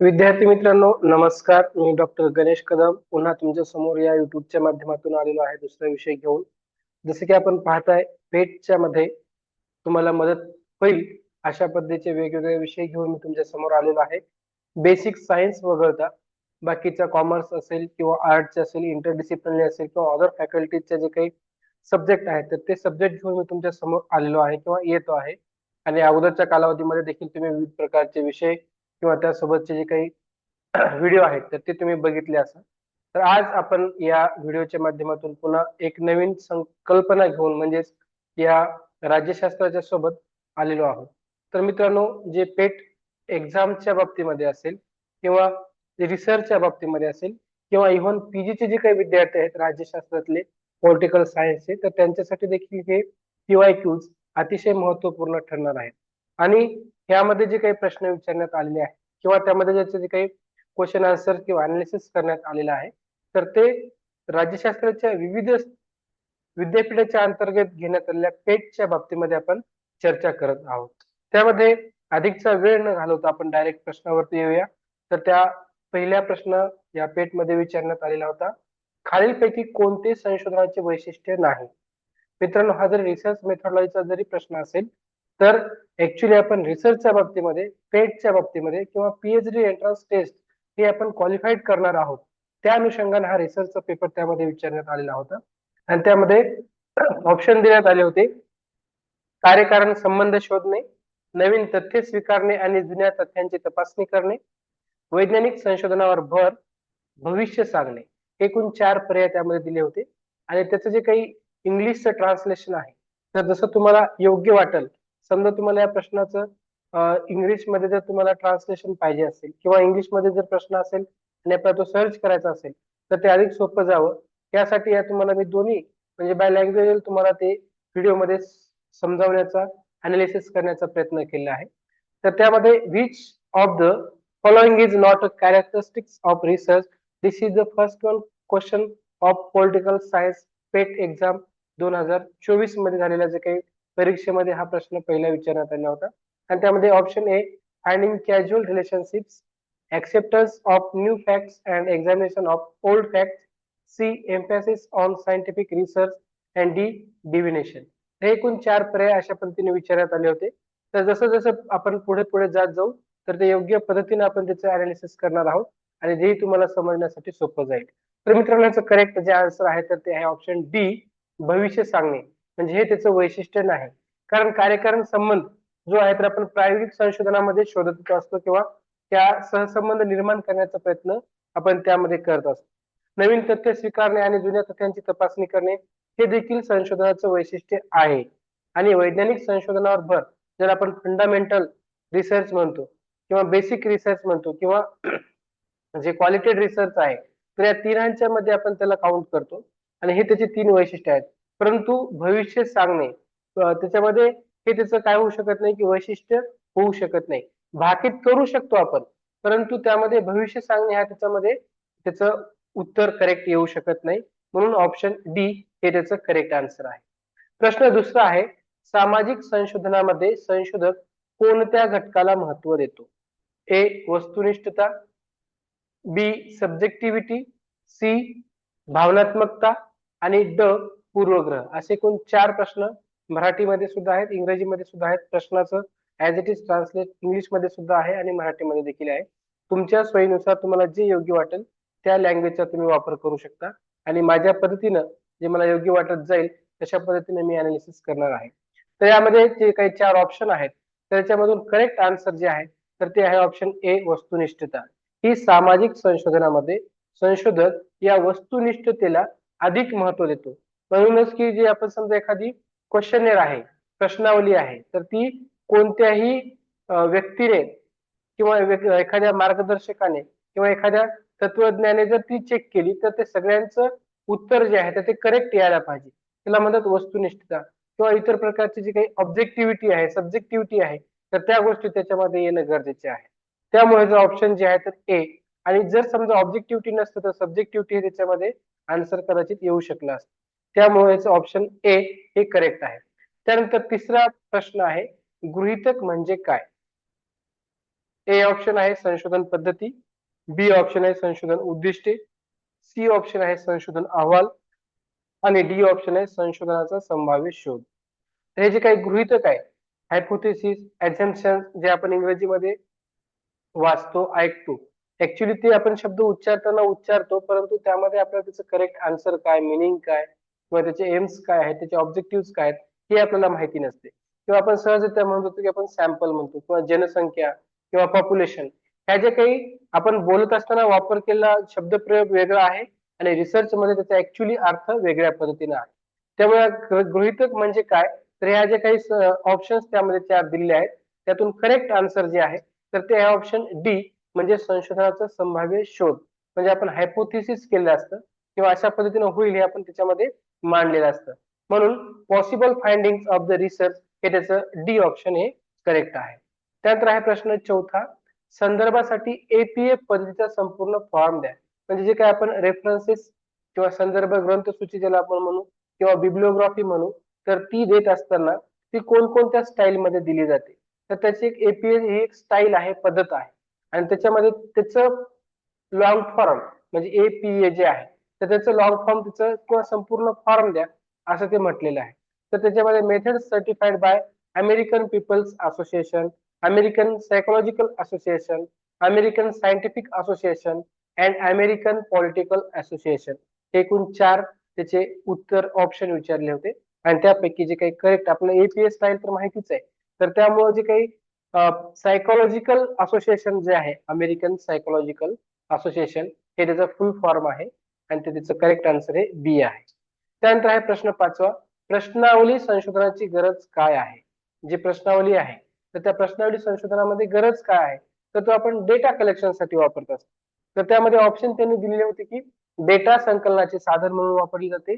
विद्यार्थी मित्रांनो, नमस्कार. मी डॉक्टर गणेश कदम पुन्हा तुमच्या समोर या युट्यूबच्या माध्यमातून आलेलो आहे दुसरा विषय घेऊन. जसे की आपण पाहताय, पेटच्या मध्ये तुम्हाला मदत होईल अशा पद्धतीचे वेगवेगळे विषय घेऊन मी तुमच्या समोर आलेलो आहे. बेसिक सायन्स वगळता बाकीचा कॉमर्स असेल किंवा आर्ट्स असेल, इंटरडिसिप्लिनरी असेल किंवा अदर फॅकल्टीजचे जे काही सब्जेक्ट आहेत, तर ते सब्जेक्ट घेऊन मी तुमच्या समोर आलेलो आहे किंवा येतो आहे. आणि अगोदरच्या कालावधीमध्ये देखील तुम्ही विविध प्रकारचे विषय किंवा त्यासोबतचे जे काही व्हिडिओ आहेत तर ते तुम्ही बघितले असाल. तर आज आपण या व्हिडिओच्या माध्यमातून पुन्हा एक नवीन संकल्पना घेऊन म्हणजेच या राज्यशास्त्राच्या सोबत आलेलो आहोत. तर मित्रांनो, जे पेट एक्झामच्या बाबतीमध्ये असेल किंवा रिसर्चच्या बाबतीमध्ये असेल किंवा इव्हन पीजीचे जे काही विद्यार्थी आहेत राज्यशास्त्रातले, पॉलिटिकल सायन्सचे, तर त्यांच्यासाठी देखील हे PYQs अतिशय महत्वपूर्ण ठरणार आहेत. आणि यामध्ये जे काही प्रश्न विचारण्यात आलेले आहेत किंवा त्यामध्ये ज्याचे जे काही क्वेश्चन आन्सर किंवा अनालिसिस करण्यात आलेलं आहे, तर ते राज्यशास्त्राच्या विविध विद्यापीठाच्या अंतर्गत घेण्यात आलेल्या पेटच्या बाबतीमध्ये आपण चर्चा करत आहोत. त्यामध्ये अधिकचा वेळ न घालवता आपण डायरेक्ट प्रश्नावरती येऊया. तर त्या पहिला प्रश्न या पेटमध्ये विचारण्यात आलेला होता, खालीलपैकी कोणते संशोधनाचे वैशिष्ट्य नाही? मित्रांनो, हा जर रिसर्च मेथॉडॉलॉजीचा जरी प्रश्न असेल, तर ऍक्च्युली आपण रिसर्चच्या बाबतीमध्ये, पेटच्या बाबतीमध्ये किंवा PhD एंट्रन्स टेस्ट हे आपण क्वालिफाईड करणार आहोत. त्या अनुषंगाने हा रिसर्चचा पेपर त्यामध्ये विचारण्यात आलेला होता. आणि त्यामध्ये ऑप्शन देण्यात आले होते, कार्यकारण संबंध शोधणे, नवीन तथ्य स्वीकारणे आणि जुन्या तथ्यांची तपासणी करणे, वैज्ञानिक संशोधनावर भर, भविष्य सांगणे. एकूण 4 पर्याय त्यामध्ये दिले होते. आणि त्याचं जे काही इंग्लिशचं ट्रान्सलेशन आहे, तर जसं तुम्हाला योग्य वाटेल, समजा तुम्हाला या प्रश्नाचं इंग्लिशमध्ये जर तुम्हाला ट्रान्सलेशन पाहिजे असेल किंवा इंग्लिशमध्ये जर प्रश्न असेल आणि आपल्याला तो सर्च करायचा असेल, तर ते अधिक सोपं जावं यासाठी या तुम्हाला मी दोन्ही म्हणजे बाय लँग्वेज तुम्हाला ते व्हिडिओमध्ये समजावण्याचा, अनालिसिस करण्याचा प्रयत्न केला आहे. तर त्यामध्ये which of the following is not a characteristics of research. This is the first one question of political science pet exam 2024 मध्ये झालेल्या जे काही परीक्षेमध्ये हा प्रश्न पहिला विचारण्यात आला होता. आणि त्यामध्ये option A, finding casual relationships, acceptance of new facts and examination of old facts, C, emphasis on scientific research, and D, divination. हे एकूण 4 पर्याय अशा पद्धतीने विचारण्यात आले होते. तर जसं जसं आपण पुढे पुढे जात जाऊ, तर ते योग्य पद्धतीने आपण त्याचं अनालिसिस करणार आहोत आणि जेही तुम्हाला समजण्यासाठी सोपं जाईल. तर मित्रांनो, याचं करेक्ट जे आन्सर आहे तर ते आहे ऑप्शन डी, भविष्य सांगणे. म्हणजे हे त्याचं वैशिष्ट्य नाही. कारण कार्यकारण संबंध जो आहे तर आपण प्रायोगिक संशोधनामध्ये शोधत असतो किंवा त्या सहसंबंध निर्माण करण्याचा प्रयत्न आपण त्यामध्ये करत असतो. नवीन तथ्य स्वीकारणे आणि जुन्या तथ्यांची तपासणी करणे हे देखील संशोधनाचं वैशिष्ट्य आहे. आणि वैज्ञानिक संशोधनावर भर, जर आपण फंडामेंटल रिसर्च म्हणतो किंवा बेसिक रिसर्च म्हणतो किंवा जे क्वालिटेड रिसर्च आहे, तर या तिन्हांच्या मध्ये आपण त्याला काउंट करतो आणि हे त्याचे 3 वैशिष्ट्य आहेत. परंतु भविष्य सांगणे त्याच्यामध्ये हे त्याचं काय होऊ शकत नाही की वैशिष्ट्य होऊ शकत नाही. भाकीत करू शकतो आपण, परंतु त्यामध्ये भविष्य सांगणे हा त्याच्यामध्ये त्याचं उत्तर करेक्ट येऊ शकत नाही. म्हणून ऑप्शन डी हे त्याचं करेक्ट आन्सर आहे. प्रश्न दुसरा आहे, सामाजिक संशोधनामध्ये संशोधक कोणत्या घटकाला महत्व देतो? ए, वस्तुनिष्ठता, बी, सब्जेक्टिव्हिटी, सी, भावनात्मकता आणि ड, पूर्वग्रह. असे एकूण 4 प्रश्न मराठीमध्ये सुद्धा आहेत, इंग्रजीमध्ये सुद्धा आहेत. प्रश्नाचं ऍज इट इज ट्रान्सलेट इंग्लिशमध्ये सुद्धा आहे आणि मराठीमध्ये देखील आहे. तुमच्या सोयीनुसार तुम्हाला जे योग्य वाटेल त्या लँग्वेजचा तुम्ही वापर करू शकता आणि माझ्या पद्धतीनं जे मला योग्य वाटत जाईल तशा पद्धतीने मी अनालिसिस करणार आहे. तर यामध्ये जे काही 4 ऑप्शन आहेत त्याच्यामधून करेक्ट आन्सर जे आहे तर ते आहे ऑप्शन ए, वस्तुनिष्ठता. ही सामाजिक संशोधनामध्ये संशोधक या वस्तुनिष्ठतेला अधिक महत्व देतो. म्हणूनच की जे आपण समजा एखादी क्वेश्चनेर आहे, प्रश्नावली आहे, तर ती कोणत्याही व्यक्तीने किंवा एखाद्या मार्गदर्शकाने किंवा एखाद्या तत्वज्ञाने जर ती चेक केली तर ते सगळ्यांचं उत्तर जे आहे तर ते करेक्ट यायला पाहिजे. त्याला म्हणतात वस्तुनिष्ठता. किंवा इतर प्रकारची जी काही ऑब्जेक्टिव्हिटी आहे, सब्जेक्टिव्हिटी आहे, तर त्या गोष्टी त्याच्यामध्ये येणं गरजेचे आहे. त्यामुळे जर ऑप्शन जे आहे तर ए. आणि जर समजा ऑब्जेक्टिव्हिटी नसतं तर सब्जेक्टिव्हिटी त्याच्यामध्ये आन्सर कदाचित येऊ शकला असतं. त्यामुळे ऑप्शन ए हे करेक्ट आहे. त्यानंतर तिसरा प्रश्न आहे, गृहीतक म्हणजे काय? ए ऑप्शन आहे संशोधन पद्धती, बी ऑप्शन आहे संशोधन उद्दिष्टे, सी ऑप्शन आहे संशोधन अहवाल आणि डी ऑप्शन आहे संशोधनाचा संभाव्य शोध. तर हे जे काही गृहीतक आहे, हायपोथेसिस, ऍझम्पशन, जे आपण इंग्रजीमध्ये वाचतो, ऐकतो, ऍक्च्युली ते आपण शब्द उच्चारताना उच्चारतो, परंतु त्यामध्ये आपल्याला त्याचं करेक्ट आन्सर काय, मिनिंग काय किंवा त्याचे एम्स काय आहेत, त्याचे ऑब्जेक्टिव्ह काय आहेत, हे आपल्याला माहिती नसते. किंवा आपण सहजरित्या म्हणतो की आपण सॅम्पल म्हणतो किंवा जनसंख्या किंवा पॉप्युलेशन, ह्या जे काही आपण बोलत असताना वापर केलेला शब्दप्रयोग वेगळा आहे आणि रिसर्च मध्ये त्याचा ऍक्च्युली अर्थ वेगळ्या पद्धतीने आहे. त्यामुळे गृहीतक म्हणजे काय, तर ह्या जे काही ऑप्शन्स त्यामध्ये चार दिलेले आहेत, त्यातून करेक्ट आन्सर जे आहे तर ते आहे ऑप्शन डी, म्हणजे संशोधनाचा संभाव्य शोध. म्हणजे आपण हायपोथेसिस केलं असतं किंवा अशा पद्धतीने होईल हे आपण त्याच्यामध्ये मांडलेलं असतं. म्हणून possible finding of the research हे त्याचं डी ऑप्शन हे करेक्ट आहे. त्यानंतर आहे प्रश्न चौथा, संदर्भासाठी एपीएफ पद्धतीचा संपूर्ण फॉर्म द्या. म्हणजे जे काय आपण रेफरन्सेस किंवा संदर्भ ग्रंथसूची ज्याला आपण म्हणू किंवा बिब्लिओग्राफी म्हणू, तर ती देत असताना ती कोणकोणत्या स्टाईल मध्ये दिली जाते. तर त्याची एक एपीए ही एक स्टाईल आहे, पद्धत आहे, आणि त्याच्यामध्ये त्याचं लॉंग फॉर्म म्हणजे एपीए जे आहे तर त्याचं लॉंग फॉर्म त्याचं किंवा संपूर्ण फॉर्म द्या असं ते म्हटलेलं आहे. तर त्याच्यामध्ये method certified by American peoples association, American psychological association, American scientific association and American political association, एकूण 4 त्याचे उत्तर ऑप्शन विचारले होते. आणि त्यापैकी जे काही करेक्ट, आपलं एपीएस स्टाईल तर माहितीच आहे, तर त्यामुळे जे काही सायकोलॉजिकल असोसिएशन जे आहे, अमेरिकन सायकोलॉजिकल असोसिएशन, हे त्याचा फुल फॉर्म आहे आणि ते त्याचं करेक्ट आन्सर हे बी आहे. त्यानंतर आहे प्रश्न पाचवा, प्रश्नावली संशोधनाची गरज काय आहे. जी प्रश्नावली आहे तर त्या प्रश्नावली संशोधनामध्ये गरज काय आहे, तर तो आपण डेटा कलेक्शनसाठी वापरत असतो. तर त्यामध्ये ऑप्शन त्यांनी दिलेले होते की डेटा संकलनाचे साधन म्हणून वापरली जाते,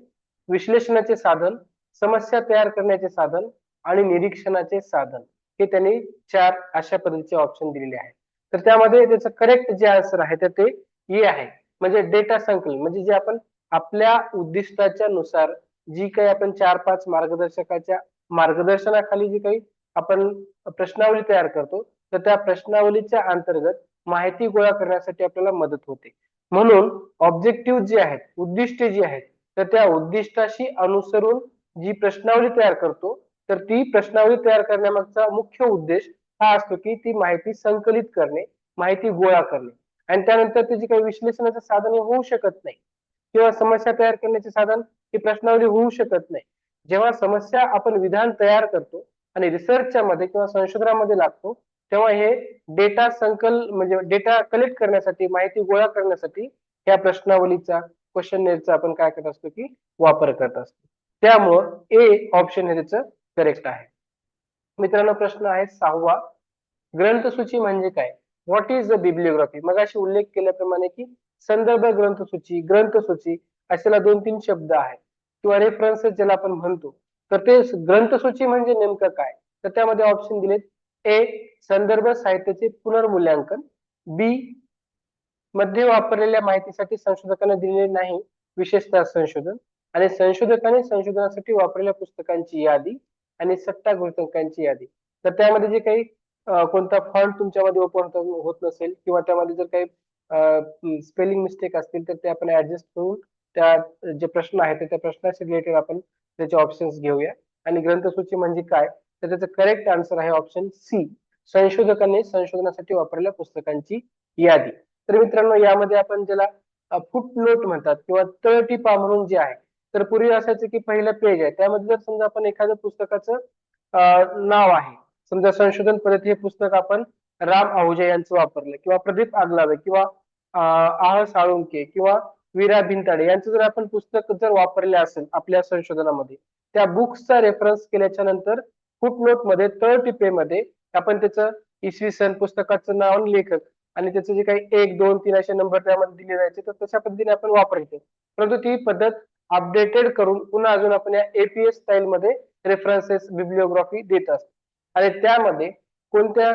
विश्लेषणाचे साधन, समस्या तयार करण्याचे साधन आणि निरीक्षणाचे साधन, हे त्यांनी 4 अशा पद्धतीचे ऑप्शन दिलेले आहेत. तर त्यामध्ये त्याचं करेक्ट जे आन्सर आहे तर ते ए आहे, म्हणजे डेटा संकलन. म्हणजे जे आपण आपल्या उद्दिष्टाच्या नुसार जी काही आपण 4-5 मार्गदर्शकाच्या मार्गदर्शनाखाली जी काही आपण प्रश्नावली तयार करतो, तर त्या प्रश्नावलीच्या अंतर्गत माहिती गोळा करण्यासाठी आपल्याला मदत होते. म्हणून ऑब्जेक्टिव्ह जे आहेत, उद्दिष्टे जी आहेत, तर त्या उद्दिष्टाशी अनुसरून जी प्रश्नावली तयार करतो, तर ती प्रश्नावली तयार करण्यामागचा मुख्य उद्देश हा असतो की ती माहिती संकलित करणे, माहिती गोळा करणे, आणि त्यानंतर त्याची काही विश्लेषणाचं साधन हे होऊ शकत नाही किंवा समस्या तयार करण्याचे साधन ही प्रश्नावली होऊ शकत नाही. जेव्हा समस्या आपण विधान तयार करतो आणि रिसर्चच्या मध्ये किंवा संशोधनामध्ये लागतो, तेव्हा हे डेटा म्हणजे डेटा कलेक्ट करण्यासाठी, माहिती गोळा करण्यासाठी या प्रश्नावलीचा, क्वेश्चननेअरचा आपण काय करत असतो की वापर करत असतो. त्यामुळं ए ऑप्शन हे त्याचं करेक्ट आहे. मित्रांनो, प्रश्न आहे 6वा, ग्रंथसूची म्हणजे काय. What is the bibliography. मग अशी उल्लेख केल्याप्रमाणे की संदर्भ ग्रंथसूची, ग्रंथसूची अशाला 2-3 शब्द आहेत किंवा रेफरन्सेस ज्याला आपण म्हणतो. तर ते ग्रंथसूची म्हणजे नेमकं काय, तर त्यामध्ये ऑप्शन दिलेत, ए संदर्भ साहित्याचे पुनर्मूल्यांकन, बी मध्ये वापरलेल्या माहितीसाठी संशोधकांना दिलेले नाही विशेषतः संशोधन, आणि संशोधकांनी संशोधनासाठी वापरलेल्या पुस्तकांची यादी आणि सट्टा गृहीतकांची यादी. तर त्यामध्ये जे काही कोणता फॉन्ट तुमच्यामध्ये ओपन होत नसेल किंवा त्यामध्ये जर काही स्पेलिंग मिस्टेक असतील तर ते आपण ऍडजस्ट करून त्या जे प्रश्न आहेत त्या प्रश्नाशी रिलेटेड आपण त्याचे ऑप्शन्स घेऊया. आणि ग्रंथसूची म्हणजे काय, तर त्याचं करेक्ट आन्सर आहे ऑप्शन सी, संशोधकांनी संशोधनासाठी वापरलेल्या पुस्तकांची यादी. तर मित्रांनो, यामध्ये आपण ज्याला फुट नोट म्हणतात किंवा तळटीपा म्हणून जे आहे, तर पूर्वी असायचं की पहिलं पेज आहे, त्यामध्ये जर समजा आपण एखाद्या पुस्तकाचं नाव आहे, समजा संशोधन पद्धती हे पुस्तक आपण राम आहुजा यांचं वापरलं किंवा प्रदीप आगलावे किंवा आह साळुंके किंवा वीरा भिंताडे यांचं जर आपण पुस्तक जर वापरले असेल आपल्या संशोधनामध्ये, त्या बुक्सचा रेफरन्स केल्याच्या नंतर फुटनोट मध्ये, तळटिपेमध्ये आपण त्याचं इसवी सन, पुस्तकाचं नाव आणि लेखक आणि त्याचे जे काही 1, 2, 3 असे नंबर त्यामध्ये दिले जायचे, तर तशा पद्धतीने आपण वापरायचो. परंतु ती पद्धत अपडेटेड करून पुन्हा अजून आपण या एपीएस स्टाईल मध्ये रेफरन्सेस, बिब्लिओग्राफी देत असतो. आणि त्यामध्ये कोणत्या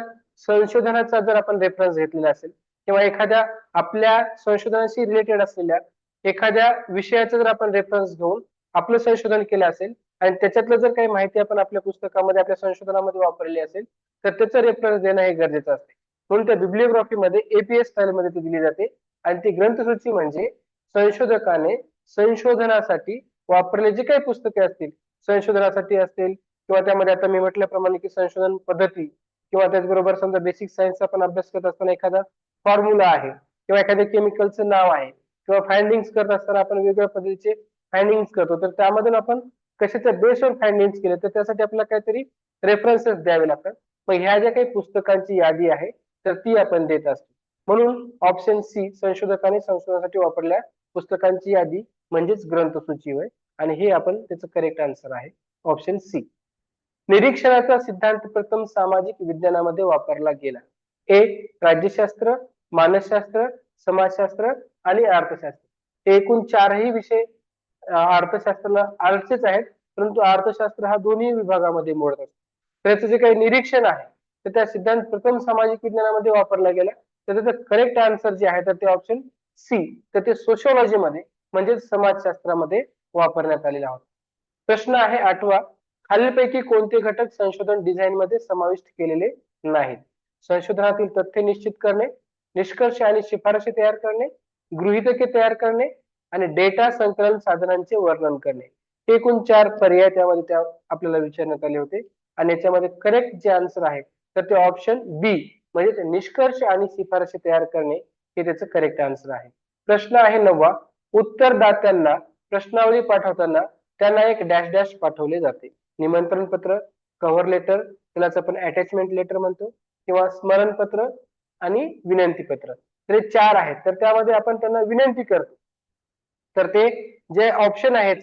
संशोधनाचा जर आपण रेफरन्स घेतलेला असेल किंवा एखाद्या आपल्या संशोधनाशी रिलेटेड असलेल्या एखाद्या विषयाचा जर आपण रेफरन्स घेऊन आपलं संशोधन केलं असेल आणि त्याच्यातलं जर काही माहिती आपण आपल्या पुस्तकामध्ये, आपल्या संशोधनामध्ये वापरली असेल, तर त्याचं रेफरन्स देणं हे गरजेचं असते. म्हणून त्या बिब्लिओग्राफीमध्ये एपीएस स्टाईल मध्ये ती दिली जाते. आणि ती ग्रंथसूची म्हणजे संशोधकाने संशोधनासाठी वापरले जे काही पुस्तके असतील, संशोधनासाठी असतील किंवा त्यामध्ये आता मी म्हटल्याप्रमाणे की संशोधन पद्धती किंवा त्याचबरोबर समजा बेसिक सायन्सचा पण अभ्यास करत असताना एखादा फॉर्म्युला आहे किंवा एखाद्या केमिकलचं नाव आहे किंवा फाइंडिंग्स करत असताना आपण वेगवेगळ्या पद्धतीचे फाइंडिंग्स करतो, तर त्यामधून आपण कशाच्या बेसवर फाइंडिंग्स केले तर त्यासाठी आपल्याला काहीतरी रेफरन्सेस द्यावे लागतात. मग ह्या ज्या काही पुस्तकांची यादी आहे तर ती आपण देत असतो. म्हणून ऑप्शन सी, संशोधकांनी संशोधनासाठी वापरल्या पुस्तकांची यादी म्हणजेच ग्रंथसूची होय. आणि हे आपण त्याचं करेक्ट आन्सर आहे ऑप्शन सी. निरीक्षणाचा सिद्धांत प्रथम सामाजिक विज्ञानामध्ये वापरला गेला. ए राज्यशास्त्र, मानसशास्त्र, समाजशास्त्र आणि अर्थशास्त्र. हे एकूण चारही विषय अर्थशास्त्राला आर्टचेच आहेत, परंतु अर्थशास्त्र हा दोन्ही विभागामध्ये मोडत असतो. त्याचं जे काही निरीक्षण आहे तर त्या सिद्धांत प्रथम सामाजिक विज्ञानामध्ये वापरला गेला. तर त्याचं करेक्ट आन्सर जे आहे तर ते ऑप्शन सी, तर ते सोशिओलॉजीमध्ये म्हणजेच समाजशास्त्रामध्ये वापरण्यात आलेला होता. प्रश्न आहे 8वा. खालीलपैकी कोणते घटक संशोधन डिझाईन मध्ये समाविष्ट केलेले नाहीत? संशोधनातील तथ्य निश्चित करणे, निष्कर्ष आणि शिफारशी तयार करणे, गृहीतके तयार करणे आणि डेटा संकलन साधनांचे वर्णन करणे. हे एकूण 4 पर्याय त्यामध्ये त्या आपल्याला विचारण्यात आले होते. आणि याच्यामध्ये करेक्ट जे आन्सर आहे तर ते ऑप्शन बी म्हणजे निष्कर्ष आणि शिफारशी तयार करणे हे त्याचं करेक्ट आन्सर आहे. प्रश्न आहे 9वा. उत्तरदात्यांना प्रश्नावली पाठवताना त्यांना एक डॅश डॅश पाठवले जाते. निमंत्रण पत्र, कव्हर लेटर, त्यालाच आपण अटॅचमेंट लेटर म्हणतो, किंवा स्मरणपत्र आणि विनंती पत्र. तर हे 4 आहेत. तर त्यामध्ये आपण त्यांना विनंती करतो, तर ते जे ऑप्शन आहे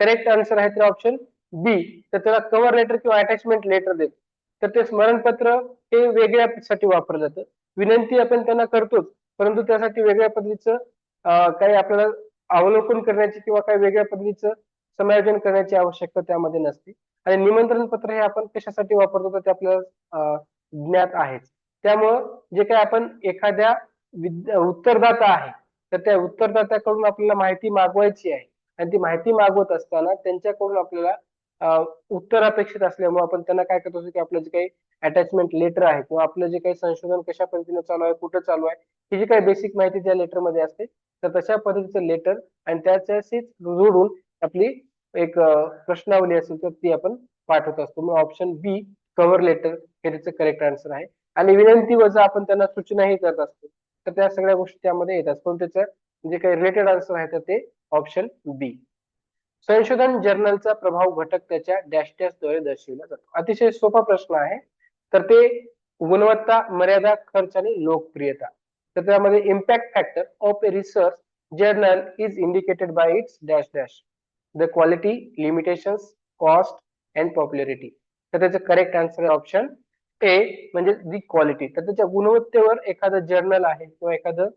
करेक्ट आन्सर आहे ते ऑप्शन बी, तर त्याला कव्हर लेटर किंवा अटॅचमेंट लेटर देतो. तर ते स्मरणपत्र हे वेगळ्यासाठी वापरलं जातं. विनंती आपण त्यांना करतोच, परंतु त्यासाठी वेगळ्या पद्धतीचं काही आपल्याला अवलोकन करण्याची किंवा काही वेगळ्या पद्धतीचं समायोजन करण्याची आवश्यकता त्यामध्ये नसते. आणि निमंत्रण पत्र हे आपण कशासाठी वापरतो तर ते आपल्याला ज्ञात आहेच. त्यामुळं जे काही आपण एखाद्या उत्तरदाता आहे तर त्या उत्तरदात्याकडून आपल्याला माहिती मागवायची आहे आणि ती माहिती मागवत असताना त्यांच्याकडून आपल्याला उत्तर अपेक्षित असल्यामुळे आपण त्यांना काय करतो की आपलं जे काही अटॅचमेंट लेटर आहे किंवा आपलं जे काही संशोधन कशा पद्धतीने चालू आहे, कुठं चालू आहे, ही जी काही बेसिक माहिती त्या लेटरमध्ये असते तर तशा पद्धतीचं लेटर आणि त्याच्याशी जोडून आपली एक प्रश्नावली असेल तर ती आपण पाठवत असतो. मग ऑप्शन बी कव्हर लेटर हे त्याचं करेक्ट आन्सर आहे. आणि विनंती वजा आपण त्यांना सूचनाही करत असतो, तर त्या सगळ्या गोष्टी त्यामध्ये येतात. पण त्याचं जे काही रिलेटेड आन्सर आहे तर ते ऑप्शन बी. संशोधन जर्नलचा प्रभाव घटक त्याच्या डॅश डॅश द्वारे दर्शविला जातो. अतिशय सोपा प्रश्न आहे. तर ते गुणवत्ता, मर्यादा, खर्च आणि लोकप्रियता. तर त्यामध्ये impact factor of a research journal is indicated by it's dash dash, the quality, limitations, cost and popularity. तर त्याचं करेक्ट आन्सर आहे ऑप्शन ए म्हणजे दी क्वालिटी. तर त्याच्या गुणवत्तेवर एखादं जर्नल आहे किंवा एखादं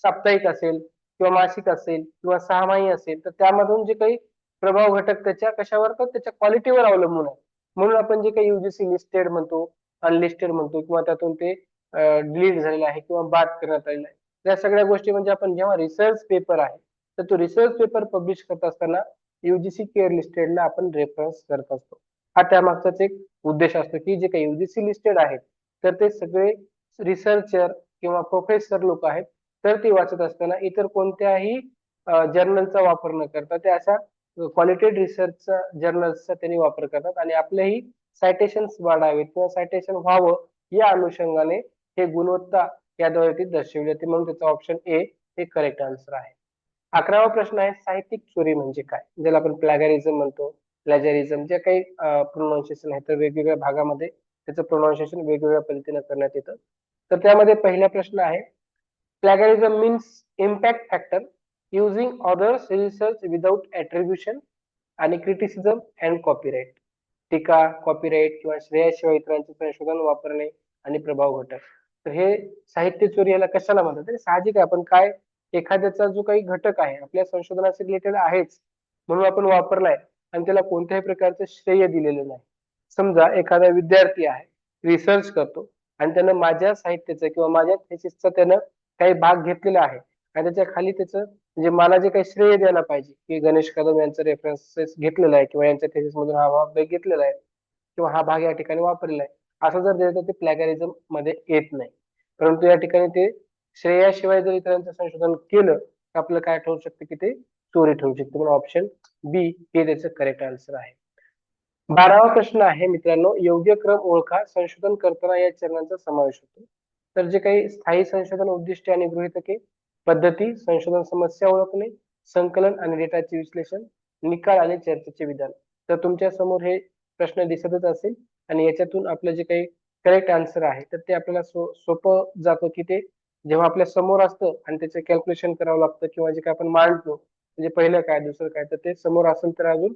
साप्ताहिक असेल किंवा मासिक असेल किंवा सहामाही असेल तर त्यामधून जे काही प्रभाव घटक त्याच्या कशावर तर त्याच्या क्वालिटीवर अवलंबून आहे. म्हणून आपण जे काही युजीसी लिस्टेड म्हणतो, अनलिस्टेड म्हणतो किंवा त्यातून ते डिलीट झालेलं आहे किंवा बाद करण्यात आलेलं आहे, त्या सगळ्या गोष्टी म्हणजे आपण जेव्हा रिसर्च पेपर आहे तर तो रिसर्च पेपर पब्लिश करत असताना युजीसी केअर लिस्टेडला आपण रेफरन्स करत असतो. हा त्यामागचाच एक उद्देश असतो की जे काही युजीसी लिस्टेड आहेत तर ते सगळे रिसर्चर किंवा प्रोफेसर लोक आहेत, तर ती वाचत असताना इतर कोणत्याही जर्नलचा वापर न करता ते अशा क्वालिटेड रिसर्चचा जर्नल्सचा त्यांनी वापर करतात आणि आपलेही सायटेशन्स वाढावेत किंवा सायटेशन व्हावं या अनुषंगाने हे गुणवत्ता याद्वारे ती दर्शवली जाते. म्हणून त्याचा ऑप्शन ए हे करेक्ट आन्सर आहे. 11वा प्रश्न आहे साहित्यिक चोरी म्हणजे काय, ज्याला आपण प्लॅगरिझम म्हणतो, प्लॅजरिझम, जे काही प्रोनाऊन्सिएशन आहे तर वेगवेगळ्या भागामध्ये त्याचं प्रोनाऊन्सिएशन वेगवेगळ्या पद्धतीने करण्यात येतं. तर त्यामध्ये पहिला प्रश्न आहे plagiarism means impact factor using others research without attribution आणि क्रिटिसिझम अँड कॉपीराईट. टीका, कॉपीराईट किंवा श्रेयाशिवाय इतरांचे संशोधन वापरणे आणि प्रभाव घटक. तर हे साहित्य चोरी याला कशाला म्हणतात, तर साहजिक आहे आपण काय एखाद्याचा जो काही घटक आहे आपल्या संशोधनाशी रिलेटेड आहेच म्हणून आपण वापरलाय आणि त्याला कोणत्याही प्रकारचं श्रेय दिलेलं नाही. समजा एखादा विद्यार्थी आहे, रिसर्च करतो आणि त्यानं माझ्या साहित्याचं किंवा माझ्या थेसिसचा त्यानं काही भाग घेतलेला आहे आणि त्याच्या खाली त्याचं म्हणजे मला जे काही श्रेय द्यायला पाहिजे की गणेश कदम यांचा रेफरन्सेस घेतलेला आहे किंवा यांच्या थेसिस मधून हा भाग घेतलेला आहे किंवा हा भाग या ठिकाणी वापरलेला आहे, असं जर दिलं तर ते प्लॅगॅरिझम मध्ये येत नाही. परंतु या ठिकाणी ते श्रेयाशिवाय जर इतरांचं संशोधन केलं तर आपलं काय ठरू शकतं की ते चोरी ठरू शकते. म्हणून ऑप्शन बी हे त्याचं करेक्ट आन्सर आहे. 12वा प्रश्न आहे मित्रांनो, योग्य क्रम ओळखा. संशोधन करताना या चरणांचा समावेश होतो. तर जे काही स्थायी संशोधन उद्दिष्टे आणि गृहीतके, पद्धती, संशोधन समस्या ओळखणे, संकलन आणि डेटाचे विश्लेषण, निकाल आणि चर्चेचे विधान. तर तुमच्या समोर हे प्रश्न दिसतच असेल आणि याच्यातून आपलं जे काही करेक्ट आन्सर आहे तर ते आपल्याला सोपं जातं की ते जेव्हा आपल्या समोर असतं आणि त्याचं कॅल्क्युलेशन करावं लागतं किंवा जे काही आपण मांडतो म्हणजे पहिलं काय दुसरं काय तर ते समोर असेल तर अजून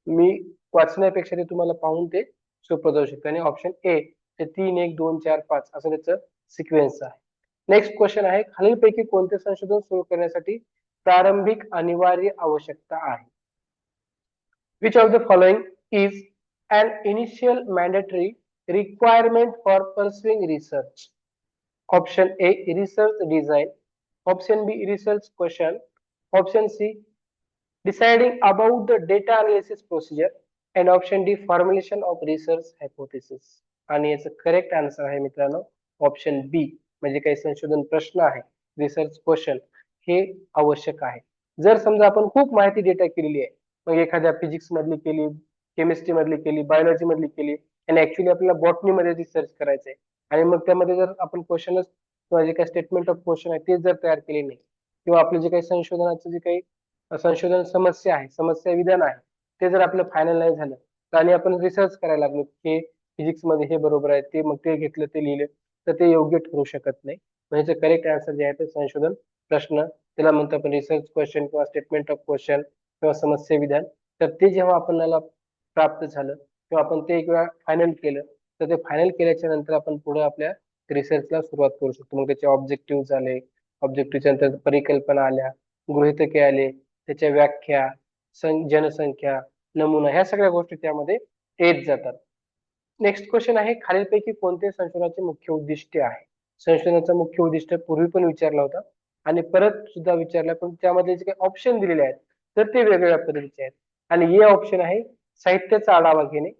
मी वाचण्यापेक्षा ते तुम्हाला पाहून ते सोपं जाऊ शकतं. आणि ऑप्शन ए ते 3 1 2 4 5 असं त्याचं सिक्वेन्स आहे. नेक्स्ट क्वेश्चन आहे, खालीलपैकी कोणते संशोधन सुरू करण्यासाठी प्रारंभिक अनिवार्य आवश्यकता आहे? Which of the following is an initial mandatory requirement for pursuing research? Option A research design, option B research question, option C deciding about the data analysis procedure, and option D formulation of research hypothesis. आणि याचं correct answer आहे मित्रांनो option B. म्हणजे काही संशोधन प्रश्न आहे research question हे आवश्यक आहे. जर समजा आपण खूप माहिती डेटा केलेली आहे, मग एखाद्या फिजिक्स मधली केली, केमिस्ट्री मधली केली, बायोलॉजी मधली केली आणि ऍक्च्युली आपल्याला बॉटनी मध्ये रिसर्च करायचं आहे आणि मग त्यामध्ये जर आपण क्वेश्चनच किंवा जे काही स्टेटमेंट ऑफ क्वेश्चन आहे ते जर तयार केले नाही किंवा आपलं जे काही संशोधनाचं जे काही संशोधन समस्या आहे, समस्या विधान आहे ते जर आपलं फायनल नाही झालं तर आणि आपण रिसर्च करायला लागलो की फिजिक्स मध्ये हे बरोबर आहे ते मग ते घेतलं ते लिहिलं तर ते योग्य ठरू शकत नाही. म्हणजे करेक्ट आन्सर जे आहे ते संशोधन प्रश्न त्याला म्हणतो आपण रिसर्च क्वेश्चन किंवा स्टेटमेंट ऑफ क्वेश्चन किंवा समस्या विधान. तर ते जेव्हा आपल्याला प्राप्त झालं किंवा आपण ते एक वेळा फायनल केलं तर ते फायनल केल्याच्या नंतर आपण पुढे आपल्या रिसर्चला सुरुवात करू शकतो. मग त्याचे ऑब्जेक्टिव्ह झाले, ऑब्जेक्टिव्हच्या नंतर परिकल्पना आल्या, गृहीतके आले, त्याच्या व्याख्या, जनसंख्या, नमुना ह्या सगळ्या गोष्टी त्यामध्ये येत जातात. नेक्स्ट क्वेश्चन आहे, खालीलपैकी कोणते संशोधनाचे मुख्य उद्दिष्ट आहे? संशोधनाचा मुख्य उद्दिष्ट पूर्वी पण विचारला होता आणि परत सुद्धा विचारला, पण त्यामध्ये जे काही ऑप्शन दिलेले आहेत तर ते वेगवेगळ्या पद्धतीचे आहेत. आणि हे ऑप्शन आहे साहित्याचा आढावा घेणे,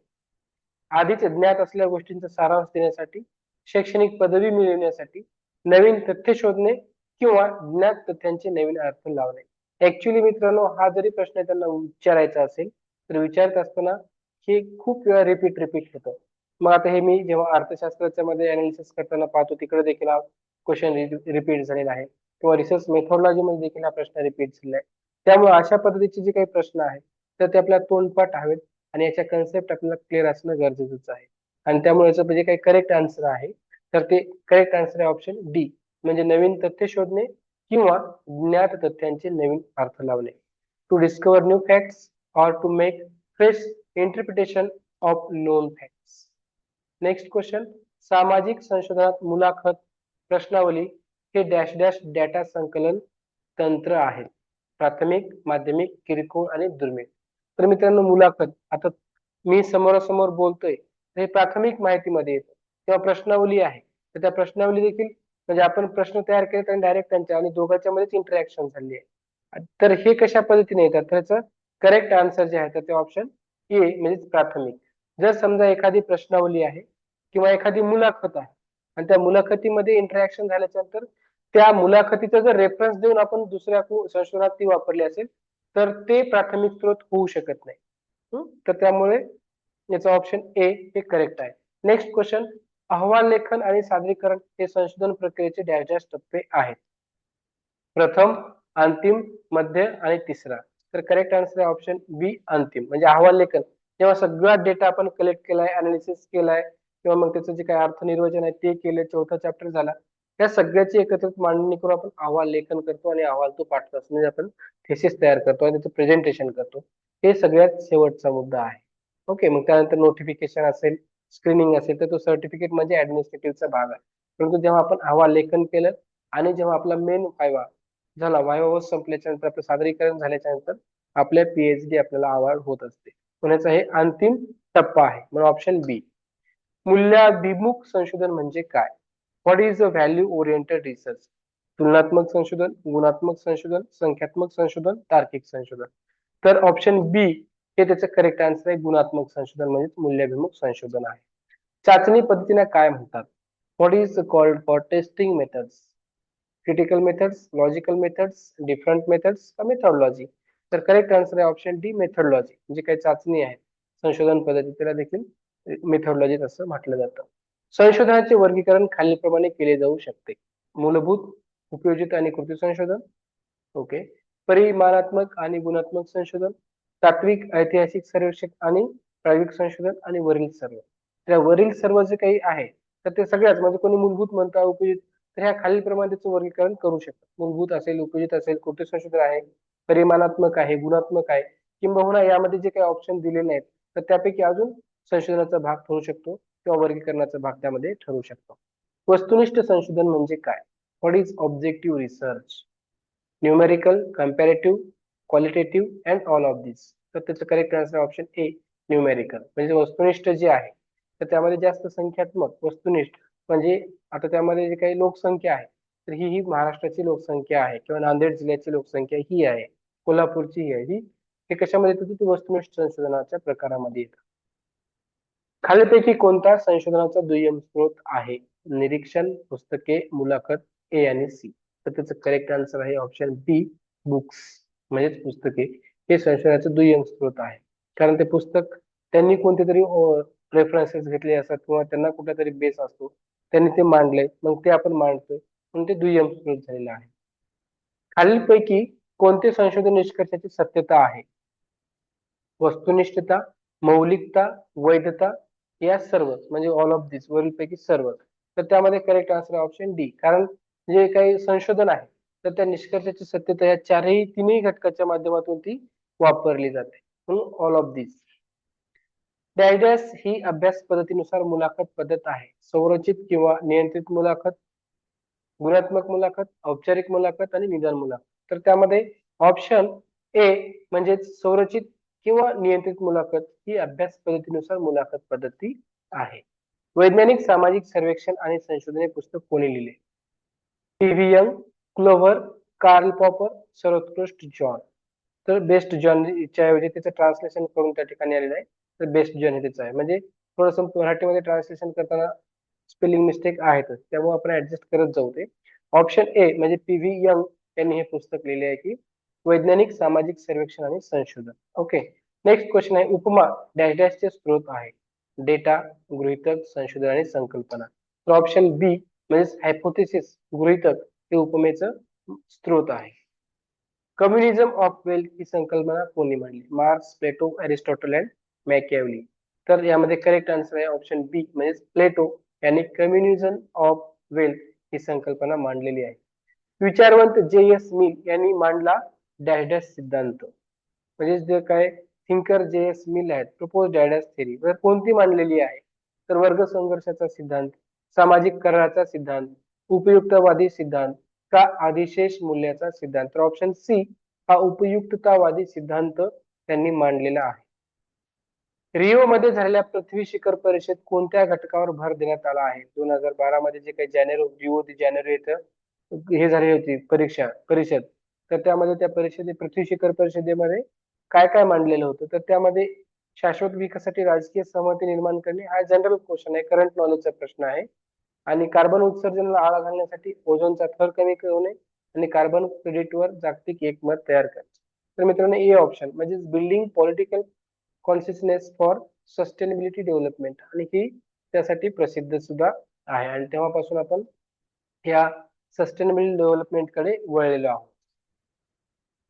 आधीच ज्ञात असलेल्या गोष्टींचा सारांश देण्यासाठी, शैक्षणिक पदवी मिळवण्यासाठी, नवीन तथ्य शोधणे किंवा ज्ञात तथ्यांचे नवीन अर्थ लावणे. ऍक्च्युली मित्रांनो हा जरी प्रश्न त्यांना विचारायचा असेल तर विचारत असताना हे खूप वेळा रिपीट होतं. मग आता हे मी जेव्हा अर्थशास्त्राच्या मध्ये अनालिसिस करताना पाहतो तिकडे देखील हा क्वेश्चन रिपीट झालेला आहे किंवा रिसर्च मेथोडॉलॉजी मध्ये देखील हा प्रश्न रिपीट झालेला आहे. त्यामुळे अशा पद्धतीचे जे काही प्रश्न आहेत तर ते आपल्याला तोंडपाठ हवेत आणि याच्या कन्सेप्ट आपल्याला क्लिअर असणं गरजेचं आहे. आणि त्यामुळे याचं जे काही करेक्ट आन्सर आहे तर ते करेक्ट आन्सर आहे ऑप्शन डी. म्हणजे नवीन तथ्य शोधणे किंवा ज्ञात तथ्यांचे नवीन अर्थ लावणे. टू डिस्कवर न्यू फॅक्ट्स और to make fresh interpretation of known facts. Next question, सामाजिक संशोधनात मुलाखत, प्रश्नावली हे डॅश डॅश डेटा संकलन तंत्र आहे. प्राथमिक, माध्यमिक, किरकोळ आणि दुर्मिळ. तर मित्रांनो मुलाखत, आता मी समोरासमोर बोलतोय हे प्राथमिक माहितीमध्ये येतं. तेव्हा प्रश्नावली आहे तर त्या प्रश्नावली देखील म्हणजे आपण प्रश्न तयार केले आणि डायरेक्ट त्यांच्या आणि दोघांच्या मध्येच इंटरॅक्शन झाली आहे. तर हे कशा पद्धतीने येतात, त्याचं करेक्ट आन्सर जे आहे तर ते ऑप्शन ए म्हणजे प्राथमिक. जर समजा एखादी प्रश्नावली आहे किंवा एखादी मुलाखत आहे आणि त्या मुलाखतीमध्ये इंटरॅक्शन झाल्याच्या नंतर त्या मुलाखतीचा जर रेफरन्स देऊन आपण दुसऱ्या संशोधनात ती वापरली असेल तर ते प्राथमिक स्रोत होऊ शकत नाही. तर त्यामुळे याचा ऑप्शन ए हे करेक्ट आहे. नेक्स्ट क्वेश्चन, अहवाल लेखन आणि सादरीकरण हे संशोधन प्रक्रियेचे डॅश डॅश टप्पे आहेत. प्रथम, अंतिम, मध्य आणि तिसरा. तर करेक्ट आन्सर आहे ऑप्शन बी अंतिम. म्हणजे अहवाल लेखन जेव्हा सगळा डेटा आपण कलेक्ट केलाय, अनालिसिस केलाय किंवा मग त्याचं जे काही अर्थ निर्वचन आहे ते केलं, चौथा चॅप्टर झाला, या सगळ्याची एकत्रित मांडणी करून आपण अहवाल लेखन करतो आणि अहवाल तो पाठवतो. म्हणजे आपण थेसिस तयार करतो आणि त्याचं प्रेझेंटेशन करतो. हे सगळ्यात शेवटचा मुद्दा आहे. ओके, मग त्यानंतर नोटिफिकेशन असेल, स्क्रीनिंग असेल तर तो सर्टिफिकेट म्हणजे ऍडमिनिस्ट्रेटिव्हचा भाग आहे. परंतु जेव्हा आपण अहवाल लेखन केलं आणि जेव्हा आपला मेन व्हायवा झाला, व्हायवा संपल्याच्या नंतर आपलं सादरीकरण झाल्याच्या नंतर आपल्या पीएचडी आपल्याला अवॉर्ड होत असते. पुण्याचा हे अंतिम टप्पा आहे. म्हणून ऑप्शन बी. मूल्याभिमुख संशोधन म्हणजे काय? What is a value oriented research? तुलनात्मक संशोधन, गुणात्मक संशोधन, संख्यात्मक संशोधन, तार्किक संशोधन. तर ऑप्शन बी हे त्याचं करेक्ट आन्सर आहे. गुणात्मक संशोधन म्हणजे मूल्याभिमुख संशोधन आहे. चाचणी पद्धतीने काय म्हणतात? What is called for testing methods? Critical methods, logical methods, different methods, methodology? तर करेक्ट आन्सर आहे ऑप्शन डी, मेथोडॉलॉजी. म्हणजे काही चाचणी आहे, संशोधन पद्धती, त्याला देखील मेथोडॉलॉजी असं म्हटलं जातं. संशोधनाचे वर्गीकरण खालीलप्रमाणे केले जाऊ शकते. मूलभूत, उपयोजित आणि कृती संशोधन. ओके. परिमाणात्मक आणि गुणात्मक संशोधन, तात्विक, ऐतिहासिक, सर्वेक्षक आणि प्रायोगिक संशोधन, आणि वरील सर्व. त्या वरील सर्व जे काही आहे तर ते सगळ्याच, म्हणजे कोणी मूलभूत म्हणता, उपयोजित, तर ह्या खालीलप्रमाणे त्याचं वर्गीकरण करू शकतात. मूलभूत असेल, उपयोजित असेल, कृती संशोधन आहे, परिमाणात्मक आहे, गुणात्मक आहे, किंबहुना यामध्ये जे काही ऑप्शन दिलेले आहेत तर त्यापैकी अजून संशोधनाचा भाग ठरू शकतो किंवा वर्गीकरणाचा भाग त्यामध्ये ठरू शकतो. वस्तुनिष्ठ संशोधन म्हणजे काय? What is objective research? Numerical, comparative, qualitative and all of this. तर त्याचं correct answer option A, numerical. म्हणजे वस्तुनिष्ठ जे आहे तर त्यामध्ये जास्त संख्यात्मक. वस्तुनिष्ठ म्हणजे आता त्यामध्ये जे काही लोकसंख्या आहे तर ही महाराष्ट्राची लोकसंख्या आहे किंवा नांदेड जिल्ह्याची लोकसंख्या ही आहे, कोल्हापूरची ही आहे, ही हे कशामध्ये येतं? ती वस्तुनिष्ठ संशोधनाच्या प्रकारामध्ये येतं. खालीलपैकी कोणता संशोधनाचा दुय्यम स्रोत आहे? निरीक्षण, पुस्तके, मुलाखत, ए आणि सी. तर त्याचं करेक्ट आन्सर आहे ऑप्शन बी, बुक्स. म्हणजेच पुस्तके हे संशोधनाचे दुय्यम स्रोत आहे. कारण ते पुस्तक त्यांनी कोणते तरी रेफरन्सेस घेतले असतात किंवा त्यांना कुठेतरी बेस असतो, त्यांनी ते मांडले, मग ते आपण मांडतोय, म्हणून ते दुय्यम स्रोत झालेलं आहे. खालीलपैकी कोणते संशोधन निष्कर्षाची सत्यता आहे? वस्तुनिष्ठता, मौलिकता, वैधता, या सर्वच, म्हणजे ऑल ऑफ दिस, वरीलपैकी सर्वच. तर त्यामध्ये करेक्ट आन्सर ऑप्शन डी. कारण जे काही संशोधन आहे तर त्या निष्कर्षाची सत्यता या तिन्ही घटकाच्या माध्यमातून ती वापरली जाते, म्हणून ऑल ऑफ दिस. डॅश ही अभ्यास पद्धतीनुसार मुलाखत पद्धत आहे. संरचित किंवा नियंत्रित मुलाखत, गुणात्मक मुलाखत, औपचारिक मुलाखत आणि निदान मुलाखत. तर त्यामध्ये ऑप्शन ए म्हणजे संरचित किंवा नियंत्रित मुलाखत ही अभ्यास पद्धतीनुसार मुलाखत पद्धती आहे. वैज्ञानिक सामाजिक सर्वेक्षण आणि संशोधन पुस्तक कोणी लिहिले? TV. Young, Clover, Karl Popper, सर्वोत्कृष्ट जॉन. तर बेस्ट जॉन च्या ऐवजी त्याचं ट्रान्सलेशन करून त्या ठिकाणी आलेलं आहे, तर बेस्ट जॉन हे त्याचं आहे. म्हणजे थोडस मराठीमध्ये ट्रान्सलेशन करताना स्पेलिंग मिस्टेक आहेतच, त्यामुळे आपण ऍडजस्ट करत जाऊ. ते ऑप्शन ए म्हणजे पी.व्ही. यंग यांनी हे पुस्तक लिहिले आहे की वैज्ञानिक सामाजिक सर्वेक्षण आणि संशोधन. ओके. नेक्स्ट क्वेश्चन आहे, उपमा डॅश डॅशचे स्रोत आहे? डेटा, गृहीतक, संशोधन आणि संकल्पना. तर ऑप्शन बी म्हणजे हायपोथेसिस, गृहीतक हे उपमेचं स्रोत आहे. कम्युनिझम ऑफ वेल्थ ही संकल्पना कोणी मांडली? Marx, Plato, Aristotle and Machiavelli. तर यामध्ये करेक्ट आन्सर आहे ऑप्शन बी म्हणजे प्लेटो यांनी कम्युनिझम ऑफ वेल्थ ही संकल्पना मांडलेली आहे. विचारवंत जे.एस. मिल यांनी मांडला डॅश डॅश सिद्धांत. म्हणजे जे काय थिंकर जे.एस. मिल आहेत, प्रपोज डॅश डॅश थेरी, कोणती मांडलेली आहे? तर वर्ग संघर्षाचा सिद्धांत, सामाजिक कराराचा सिद्धांत, उपयुक्तवादी सिद्धांत का अधिशेष मूल्याचा सिद्धांत. तर ऑप्शन सी हा उपयुक्ततावादी सिद्धांत त्यांनी मांडलेला आहे. रिओ मध्ये झालेल्या पृथ्वी शिखर परिषद कोणत्या घटकावर भर देण्यात आला आहे? 2012 मध्ये जे काही रिओ दी जानेरो येतं हे झाली होती परिषद, तर त्यामध्ये त्या पृथ्वी शिखर परिषदेमध्ये काय काय मांडलेलं होतं? तर त्यामध्ये शाश्वत विकासासाठी राजकीय सहमती निर्माण करणे हा जनरल क्वेश्चन आहे, करंट नॉलेजचा प्रश्न आहे. आणि कार्बन उत्सर्जनाला आळा घालण्यासाठी ओझोनचा थर कमी करणे आणि कार्बन क्रेडिटवर जागतिक एकमत तयार करणे. तर मित्रांनो ए ऑप्शन म्हणजे building political consciousness for sustainability development, आणि ही त्यासाठी प्रसिद्ध सुद्धा आहे. आणि तेव्हापासून आपण या सस्टेनेबल डेव्हलपमेंट कडे वळलेलो आहोत.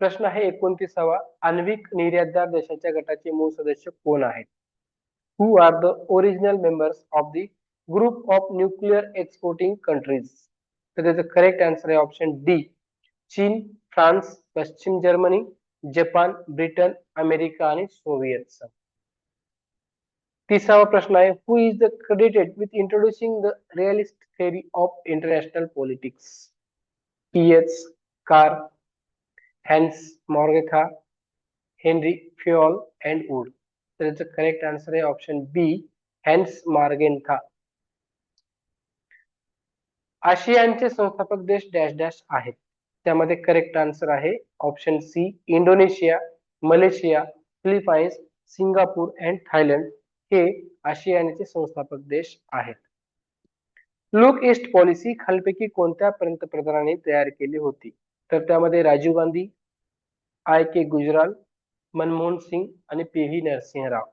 प्रश्न आहे 29वा, आण्विक निर्यातदार देशाच्या गटाचे मूळ सदस्य कोण आहेत? Who are the original members of the group of nuclear exporting countries? तर त्याचं करेक्ट आन्सर आहे ऑप्शन डी, चीन, फ्रान्स, पश्चिम जर्मनी, जपान, ब्रिटन, अमेरिका आणि सोव्हिएत संघ. 30वा प्रश्न आहे, who is the credited with introducing the realist theory of international politics? PH Carr, Hans Morgenthau, Henry Fayol and Wood. तर याचं करेक्ट आन्सर आहे ऑप्शन बी, हॅन्स मार्गेन्था. आशियानचे संस्थापक देश डॅश डॅश आहेत? त्यामध्ये करेक्ट आन्सर आहे option C, Indonesia, Malaysia, Philippines, Singapore and Thailand हे आशियानचे संस्थापक देश आहेत. लुक ईस्ट पॉलिसी खालीलपैकी कोणत्या पंतप्रधानांनी तयार केली होती? तर त्यामध्ये राजीव गांधी, के गुजराल, मनमोहन सिंग आणि पी.व्ही. नरसिंहराव.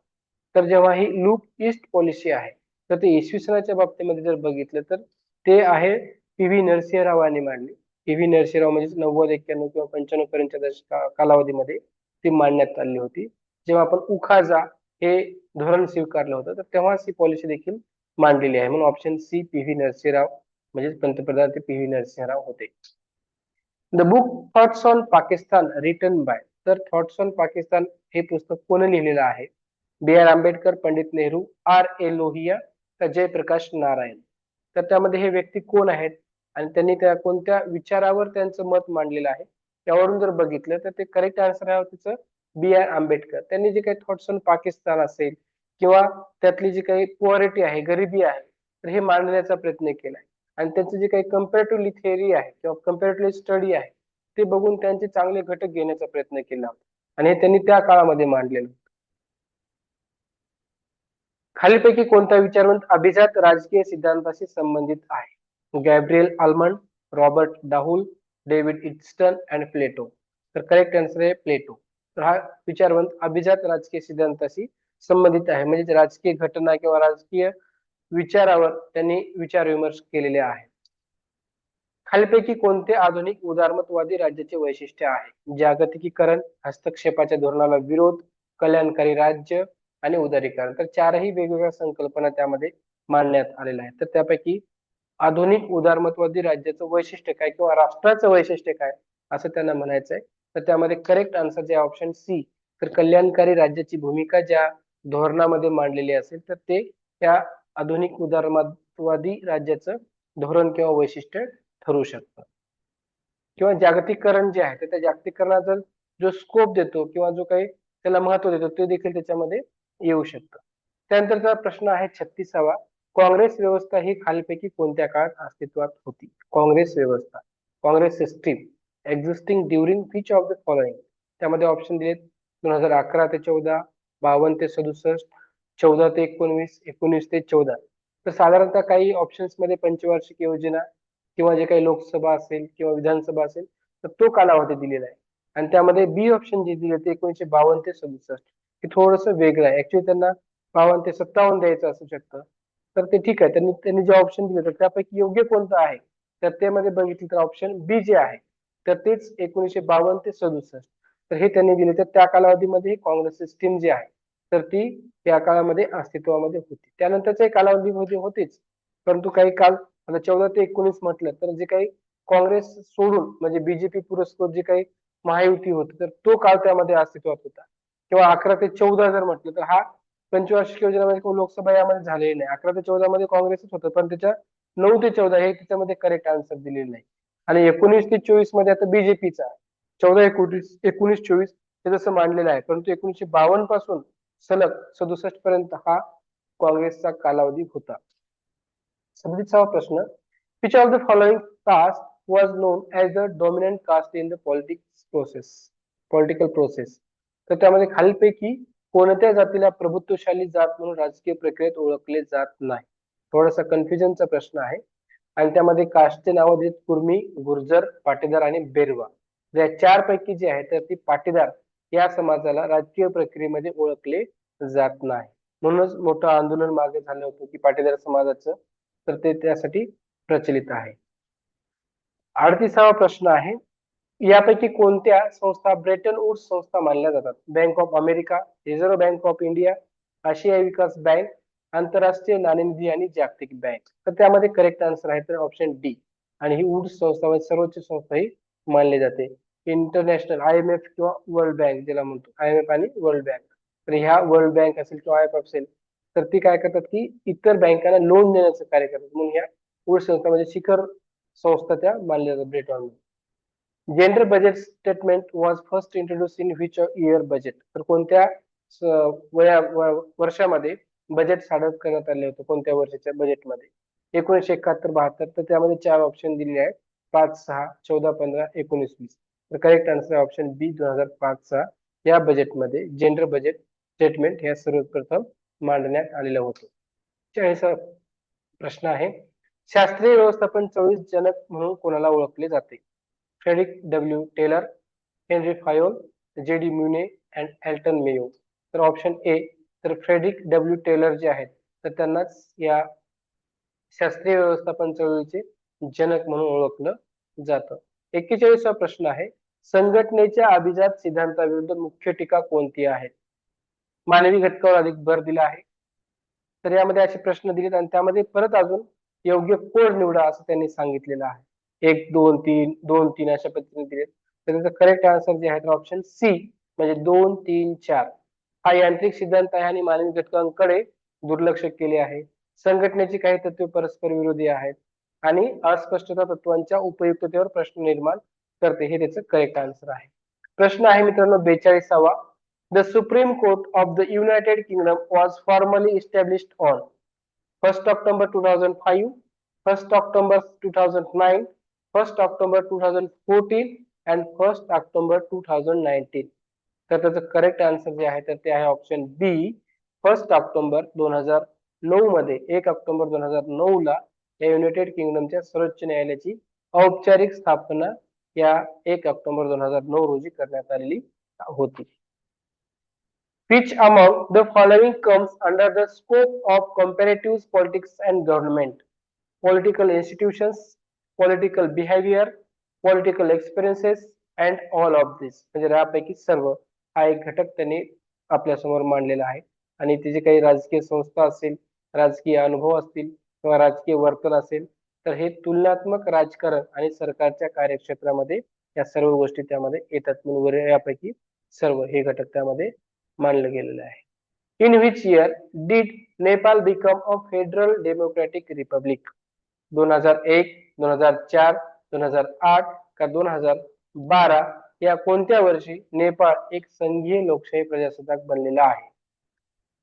तर जेव्हा ही लुक ईस्ट पॉलिसी आहे तर ते इसवी सनाच्या बाबतीमध्ये जर बघितलं तर ते आहे पी.व्ही. नरसिंहरावांनी मांडली. पी.व्ही. नरसिंहराव म्हणजे 90, 91 किंवा 95 पर्यंतच्या कालावधीमध्ये ती मांडण्यात आली होती. जेव्हा आपण उखाजा हे धोरण स्वीकारलं होतं तर तेव्हाच ही पॉलिसी देखील मांडलेली आहे. म्हणून ऑप्शन सी पी.व्ही. नरसिंहराव म्हणजे पंतप्रधान ते पी.व्ही. नरसिंहराव होते. The book thoughts on Pakistan written by. तर थॉट्स ऑन पाकिस्तान हे पुस्तक कोणी लिहिलेलं आहे? बी.आर. आंबेडकर, पंडित नेहरू, R.A. लोहिया का जयप्रकाश नारायण. तर त्यामध्ये हे व्यक्ती कोण आहेत आणि त्यांनी त्या कोणत्या विचारावर त्यांचं मत मांडलेलं आहे त्यावरून जर बघितलं तर ते करेक्ट आन्सर आहे त्याचं बी.आर. आंबेडकर. त्यांनी जे काही थॉट्स ऑन पाकिस्तान असेल किंवा त्यातली जी काही पॉवर्टी आहे, गरिबी आहे, तर हे मांडण्याचा प्रयत्न केलाय. आणि त्यांचं जे काही कम्पॅरेटिव्हली थिअरी आहे किंवा कम्पॅरेटिव्हली स्टडी आहे ते बघून त्यांचे चांगले घटक घेण्याचा प्रयत्न केला होता आणि हे त्यांनी त्या काळामध्ये मांडलेलं. खालीलपैकी कोणता विचारवंत अभिजात राजकीय सिद्धांताशी संबंधित आहे? गॅब्रिएल आल्मंड, रॉबर्ट डाहुल, डेव्हिड इट्स्टन आणि प्लेटो. तर करेक्ट आन्सर आहे प्लेटो. तर हा विचारवंत अभिजात राजकीय सिद्धांताशी संबंधित आहे म्हणजे राजकीय घटना किंवा राजकीय विचारावर त्यांनी विचार विमर्श केलेले आहे. खालीलपैकी कोणते आधुनिक उदारमतवादी राज्याचे वैशिष्ट्य आहे? जागतिकीकरण, हस्तक्षेपाच्या धोरणाला विरोध, कल्याणकारी राज्य आणि उदारीकरण. तर चारही वेगवेगळ्या संकल्पना त्यामध्ये मांडण्यात आलेल्या आहेत. तर त्यापैकी आधुनिक उदारमतवादी राज्याचं वैशिष्ट्य काय किंवा राष्ट्राचं वैशिष्ट्य काय असं त्यांना म्हणायचं आहे. तर त्यामध्ये करेक्ट आन्सर जे ऑप्शन सी, तर कल्याणकारी राज्याची भूमिका ज्या धोरणामध्ये मांडलेली असेल तर ते त्या आधुनिक उदारमतवादी राज्याचं धोरण किंवा वैशिष्ट्य ठरू शकतं. किंवा जागतिकीकरण जे आहे तर त्या जागतिकीकरणाचा जो स्कोप देतो किंवा जो काही त्याला महत्व देतो ते देखील त्याच्यामध्ये येऊ शकतं. त्यानंतरचा प्रश्न आहे 36वा. काँग्रेस व्यवस्था ही खालीलपैकी कोणत्या काळात अस्तित्वात होती? काँग्रेस व्यवस्था, Congress system existing during which of the following. त्यामध्ये ऑप्शन दिलेत 2011 ते 14, 52 ते 67, 14 ते 19, 19 ते 14. तर साधारणतः काही ऑप्शन्स मध्ये पंचवार्षिक योजना किंवा जे काही लोकसभा असेल किंवा विधानसभा असेल तर तो कालावधी दिलेला आहे. आणि त्यामध्ये बी ऑप्शन जे दिले ते 1952 ते 67 हे थोडस वेगळं आहे. ऍक्च्युली त्यांना 52 ते 57 द्यायचं असू शकतं. तर ते ठीक आहे. त्यांनी त्यांनी जे ऑप्शन दिले तर त्यापैकी योग्य कोणतं आहे तर त्यामध्ये बघितलं तर ऑप्शन बी जे आहे तर तेच 1952 ते 67. तर हे त्यांनी दिले तर त्या कालावधीमध्ये काँग्रेस सिस्टीम जी आहे तर ती त्या काळामध्ये अस्तित्वामध्ये होती. त्यानंतरच्या कालावधीमध्ये होतीच परंतु काही काळ आता 14 ते 19 म्हटलं तर जे काही काँग्रेस सोडून म्हणजे बीजेपी पुरस्कृत जे काही महायुती होती तर तो काळ त्यामध्ये अस्तित्वात होता. किंवा 11 ते 14 जर म्हटलं तर हा पंचवार्षिक योजनेमध्ये लोकसभा यामध्ये झालेली नाही. 11 ते 14 मध्ये काँग्रेसच होतं पण त्याच्या 9 ते 14 हे त्याच्यामध्ये करेक्ट आन्सर दिलेलं नाही. आणि 19 ते 24 मध्ये आता बीजेपीचा 14, 19, 24 हे जसं मांडलेलं आहे परंतु 1952 पासून सलग 67 पर्यंत हा काँग्रेसचा कालावधी होता. 36वा प्रश्न. Which of the following caste was known as the dominant caste in the political process? तर त्यामध्ये खालीलपैकी कोणत्या जातीला प्रभुत्वशाली जात म्हणून राजकीय प्रक्रियेत ओळखले जात नाही? थोडासा कन्फ्युजनचा प्रश्न आहे. आणि त्यामध्ये कास्टचे नाव आहेत कुर्मी, गुर्जर, पाटीदार आणि बेरवा. या चार पैकी जे आहे तर ती पाटीदार या समाजाला राजकीय प्रक्रियेमध्ये ओळखले जात नाही. म्हणूनच मोठं आंदोलन मागे झालं होतं की पाटीदार समाजाचं तर ते त्यासाठी प्रचलित आहे. 38वा प्रश्न आहे. यापैकी कोणत्या संस्था ब्रेटन वुड्स संस्था मानल्या जातात? Bank of America, reserve bank of India, आशियाई विकास बँक, आंतरराष्ट्रीय नाणेनिधी आणि जागतिक बँक. तर त्यामध्ये करेक्ट आन्सर आहे तर ऑप्शन डी. आणि ही वुड्स संस्था म्हणजे सर्वोच्च संस्था ही मानली जाते. इंटरनॅशनल IMF किंवा वर्ल्ड बँक ज्याला म्हणतो IMF आणि वर्ल्ड बँक. तर ह्या वर्ल्ड बँक असेल किंवा IMF असेल तर ती काय करतात की इतर बँकांना लोन देण्याचं कार्य करतात. म्हणून ह्या वुड्स संस्था म्हणजे शिखर संस्था त्या मानल्या जातात Britain. Gender budget statement was first introduce in which year budget. तर कोणत्या वर्षामध्ये बजेट सादर करण्यात आले होते? कोणत्या वर्षाच्या बजेटमध्ये? 1971, 72. तर त्यामध्ये चार ऑप्शन दिलेले आहेत 5, 6, 14, 15, 19, 20. तर करेक्ट आन्सर ऑप्शन बी 2005-6 या बजेटमध्ये जेंडर बजेट स्टेटमेंट ह्या सर्वप्रथम मांडण्यात आलेलं होतं. 40वा प्रश्न आहे, शास्त्रीय व्यवस्थापन चळवळीत जनक म्हणून कोणाला ओळखले जाते? Frederick W Taylor, Henri Fayol, J D. Mooney and Elton Mayo. तर ऑप्शन ए, तर फ्रेडरिक डब्ल्यू टेलर जे आहेत तर त्यांनाच या शास्त्रीय व्यवस्थापन चळवळीचे जनक म्हणून ओळखलं जातं. 41वा प्रश्न आहे, संघटनेच्या अभिजात सिद्धांताविरुद्ध मुख्य टीका कोणती आहे? मानवी घटकावर अधिक भर दिला आहे. तर यामध्ये असे प्रश्न दिलेत आणि त्यामध्ये परत अजून योग्य कोड निवडा असं त्यांनी सांगितलेलं आहे. 1, 2, 3, 2, 3 अशा पद्धतीने दिलेत. तर त्याचं करेक्ट आन्सर जे आहे ऑप्शन सी म्हणजे 2, 3, 4 हा यांत्रिक सिद्धांत आहे आणि मानवी घटकांकडे दुर्लक्ष केले आहे. संघटनेची काही तत्वे परस्पर विरोधी आहेत आणि अस्पष्टता तत्वांच्या उपयुक्ततेवर प्रश्न निर्माण करते, हे त्याचं करेक्ट आन्सर आहे. प्रश्न आहे मित्रांनो 42वा. The Supreme Court of the United Kingdom was formally established on 1st October 2005, 1st October 2009, 1st October 2014 and 1st October 2019. तर त्याचं करेक्ट आन्सर जे आहे तर ते आहे ऑप्शन बी 1 ऑक्टोबर 2009 मध्ये 1 ऑक्टोबर 2009 ला या युनायटेड किंगडमच्या सर्वोच्च न्यायालयाची औपचारिक स्थापना या 1 ऑक्टोबर 2009 रोजी करण्यात आलेली होती. Which among the following comes under the scope of comparative politics and government? Political institutions, political behavior, political experiences and all of this. म्हणजे यापैकी सर्व हा एक घटक त्यांनी आपल्यासमोर मांडलेला आहे आणि त्याची काही राजकीय संस्था असेल, राजकीय अनुभव असतील किंवा राजकीय वर्तन असेल तर हे तुलनात्मक राजकारण आणि सरकारच्या कार्यक्षेत्रामध्ये या सर्व गोष्टी त्यामध्ये येतात. म्हणून यापैकी सर्व हे घटक त्यामध्ये मानलं गेलेलं आहे. In which year did Nepal become a federal democratic Republic? 2001, 2004, 2008 का 2012 या कोणत्या वर्षी नेपाळ एक संघीय लोकशाही प्रजासत्ताक बनलेला आहे?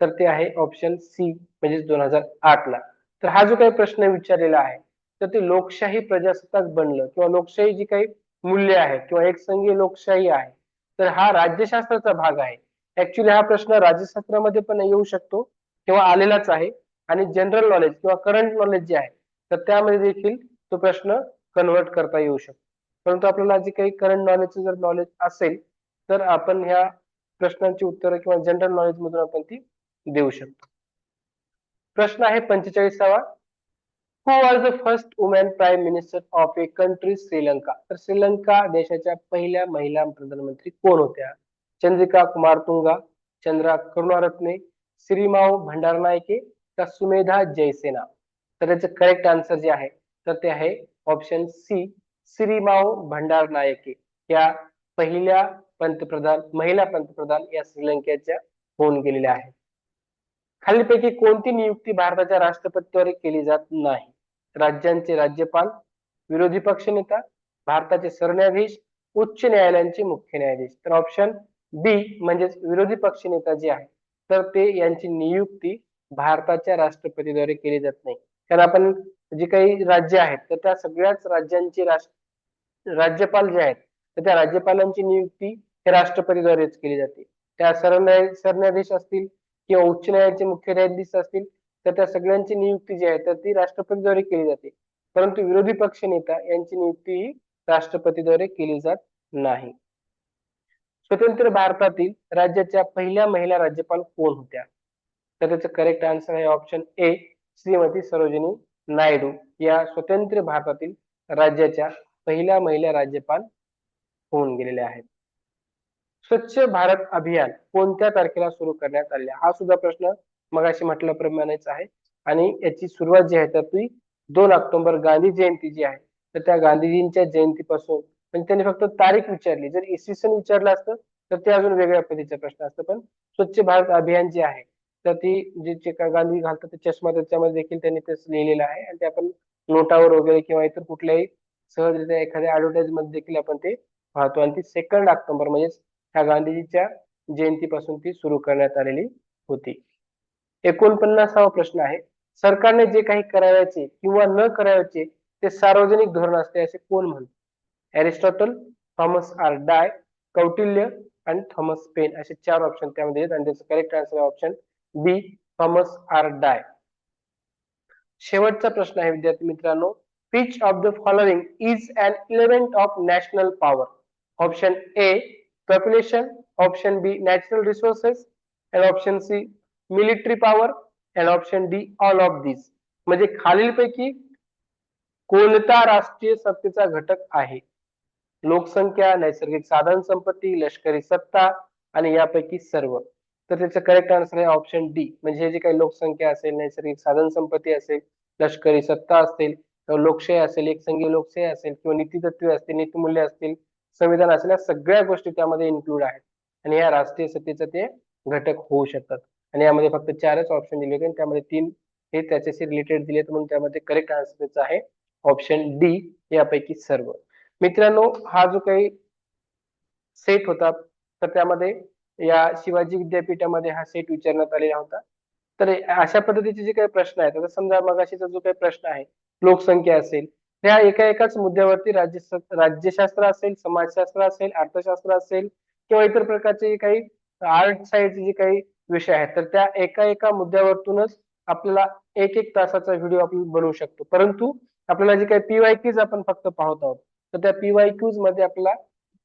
तर ते आहे ऑप्शन सी म्हणजे 2008 ला. तर हा जो काही प्रश्न विचारलेला आहे तर ते लोकशाही प्रजासत्ताक बनलं किंवा लोकशाही जी काही मूल्य आहेत किंवा एक संघीय लोकशाही आहे तर हा राज्यशास्त्राचा भाग आहे. ऍक्च्युली हा प्रश्न राज्यशास्त्रामध्ये पण येऊ शकतो किंवा आलेलाच आहे आणि जनरल नॉलेज किंवा करंट नॉलेज जे आहे तर त्यामध्ये देखील तो प्रश्न कन्वर्ट करता येऊ शकतो. परंतु आपल्याला जे काही करंट नॉलेजचं जर नॉलेज असेल तर आपण ह्या प्रश्नांची उत्तरं किंवा जनरल नॉलेज मधून आपण ती देऊ शकतो. प्रश्न आहे 45वा. Who was the first woman prime minister of a country Sri Lanka? तर श्रीलंका देशाच्या पहिल्या महिला प्रधानमंत्री कोण होत्या? चंद्रिका कुमारतुंगा, चंद्रा करुणारत्ने, श्रीमाव भंडारनायके का सुमेधा जयसेना? तर त्याचं करेक्ट आन्सर जे आहे तर ते आहे ऑप्शन सी श्रीमाव भंडारनायके या पहिल्या पंतप्रधान महिला पंतप्रधान या श्रीलंकेच्या होऊन गेलेल्या आहेत. खालीलपैकी कोणती नियुक्ती भारताच्या राष्ट्रपतीद्वारे केली जात नाही? राज्यांचे राज्यपाल, विरोधी पक्षनेता, भारताचे सरन्यायाधीश, उच्च न्यायालयांचे मुख्य न्यायाधीश. तर ऑप्शन बी म्हणजेच विरोधी पक्षनेता जे आहे तर ते यांची नियुक्ती भारताच्या राष्ट्रपतीद्वारे केली जात नाही. कारण आपण जे काही राज्य आहेत तर त्या सगळ्याच राज्यांची राज्यपाल जे आहेत तर त्या राज्यपालांची नियुक्ती हे राष्ट्रपतीद्वारेच केली जाते. त्या सरन्यायाधीश असतील किंवा उच्च न्यायालयाचे मुख्य न्यायाधीश असतील तर त्या सगळ्यांची नियुक्ती जी आहे तर ती राष्ट्रपतीद्वारे केली जाते. परंतु विरोधी पक्ष नेता यांची नियुक्ती ही राष्ट्रपतीद्वारे केली जात नाही. स्वतंत्र भारतातील राज्याच्या पहिल्या महिला राज्यपाल कोण होत्या? तर त्याचं करेक्ट आन्सर आहे ऑप्शन ए श्रीमती सरोजिनी नायडू या स्वतंत्र भारतातील राज्याच्या पहिल्या महिला राज्यपाल होऊन गेलेल्या आहेत. स्वच्छ भारत अभियान कोणत्या तारखेला सुरू करण्यात आले? हा सुद्धा प्रश्न मगाशी म्हटल्याप्रमाणेच आहे आणि याची सुरुवात जी आहे तर ती 2 ऑक्टोबर गांधी जयंती जी आहे तर त्या गांधीजींच्या जयंतीपासून म्हणजे त्यांनी फक्त तारीख विचारली. जर इसवी सन विचारलं असतं तर ते अजून वेगळ्या पद्धतीचा प्रश्न असतं. पण स्वच्छ भारत अभियान जे आहे तर ती जे गांधी घालतात ते चष्मा त्याच्यामध्ये देखील त्यांनी ते लिहिलेलं आहे आणि ते आपण नोटावर वगैरे किंवा इतर कुठल्याही सहजरित्या एखाद्या ऍडव्हर्टाइजमेंट देखील आपण ते पाहतो आणि ती 2 ऑक्टोबर म्हणजे ह्या गांधीजीच्या जयंतीपासून ती सुरू करण्यात आलेली होती. 49वा प्रश्न आहे. सरकारने जे काही करायचे किंवा न करायचे ते सार्वजनिक धोरण असते असे कोण म्हणतात? एरिस्टॉटल, थॉमस आर डाय, कौटिल्य आणि थॉमस पेन असे 4 ऑप्शन त्यामध्ये आहेत आणि त्याचं करेक्ट आन्सर ऑप्शन बी थॉमस आर डाय. शेवटचा प्रश्न आहे विद्यार्थी मित्रांनो, which of the following is an element of national power? Option A, population. Option B, natural resources. And option C, military power. And option D, all of these. म्हणजे खालीलपैकी कोणता राष्ट्रीय सत्तेचा घटक आहे? लोकसंख्या, नैसर्गिक साधन संपत्ती, लष्करी सत्ता आणि यापैकी सर्व. तर त्याचं करेक्ट आन्सर आहे ऑप्शन डी. म्हणजे हे जे काही लोकसंख्या असेल, नैसर्गिक साधन संपत्ती असेल, लष्करी सत्ता असेल, लोकशाही असेल, एकसंघीय लोकशाही असेल किंवा नीतितत्वे असतील, नीतिमूल्य असतील, संविधान असेल, या सगळ्या गोष्टी त्यामध्ये इन्क्लूड आहेत आणि या राष्ट्रीय सत्तेचे ते घटक होऊ शकतात. आणि यामध्ये फक्त 4च ऑप्शन दिले होते आणि त्यामध्ये 3 हे त्याच्याशी रिलेटेड दिलेत, म्हणून त्यामध्ये करेक्ट आन्सर त्याचा आहे ऑप्शन डी, यापैकी सर्व. मित्रांनो, हा जो काही सेट होता तर त्यामध्ये या शिवाजी विद्यापीठामध्ये हा सेट विचारण्यात आलेला होता. तर अशा पद्धतीचे जे काही प्रश्न आहेत, आता समजा मगाशीचा जो काही प्रश्न आहे लोकसंख्या असेल, त्या एकाच मुद्द्यावरती राज्यशास्त्र असेल, समाजशास्त्र असेल, अर्थशास्त्र असेल किंवा इतर प्रकारचे जे काही आर्ट साइडचे जे काही विषय आहेत, तर त्या एका मुद्द्यावरतूनच आपल्याला एक तासाचा व्हिडिओ आपण बनवू शकतो. परंतु आपल्याला जे काही पीवायक्यूज आपण फक्त पाहत आहोत, तर त्या पीवायक्यूज मध्ये आपल्याला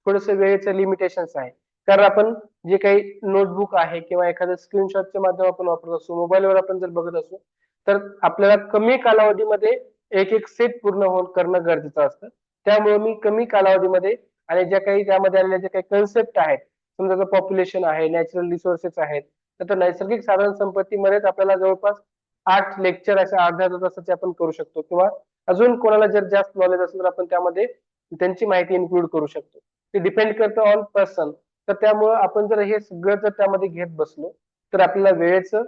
थोडस वेळेचं लिमिटेशन्स आहे. कारण आपण जे काही नोटबुक आहे किंवा एखाद्या स्क्रीनशॉटच्या माध्यम आपण वापरत असतो, मोबाईलवर आपण जर बघत असू, तर आपल्याला कमी कालावधीमध्ये एक सेट पूर्ण करणं गरजेचं असतं. त्यामुळे मी कमी कालावधीमध्ये आणि ज्या काही त्यामध्ये आलेल्या ज्या काही कन्सेप्ट आहेत, समजा पॉप्युलेशन आहे, नॅचरल रिसोर्सेस आहेत, तर नैसर्गिक साधन संपत्तीमध्येच आपल्याला जवळपास 8 लेक्चर अशा अर्ध्या तासाचे आपण करू शकतो किंवा अजून कोणाला जर जास्त नॉलेज असेल तर आपण त्यामध्ये त्यांची माहिती इन्क्लूड करू शकतो. ते डिपेंड करतं ऑन पर्सन. तर त्यामुळं आपण जर हे सगळं जर त्यामध्ये घेत बसलो तर आपल्याला वेळेचं